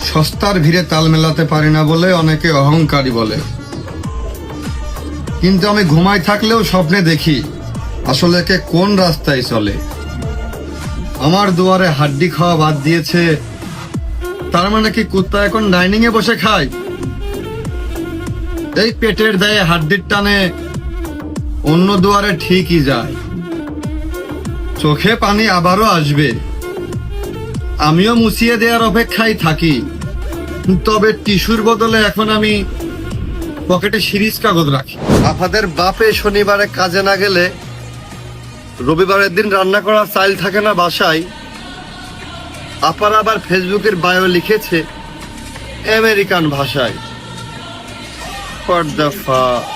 সস্তার ভিড়ে তাল মেলাতে পারি না বলে অনেকে অহংকারী বলে, কিন্তু আমি ঘুমাই থাকলেও স্বপ্নে দেখি আসলে কে কোন রাস্তায় চলে। আমার দুয়ারে হাড্ডি খাওয়া বাদ দিয়েছে, তার মানে কি কুত্তা এখন ডাইনিং এ বসে খায়? এই পেটের দায়ে হাড্ডির টানে অন্য দুয়ারে ঠিকই যায়। চোখে পানি আবারও আসবে, আমিও মুছিয়ে দেওয়ার অপেক্ষায় থাকি, তবে টিস্যুর বদলে এখন আমি পকেটে সিরিজ কাগজ রাখি। আপনাদের বাপে শনিবারে কাজে না গেলে রবিবারের দিন রান্না করা চাইল থাকে না বাসায়। আপারা আবার ফেসবুকের বায়ো লিখেছে আমেরিকান ভাষায়। What the fuck?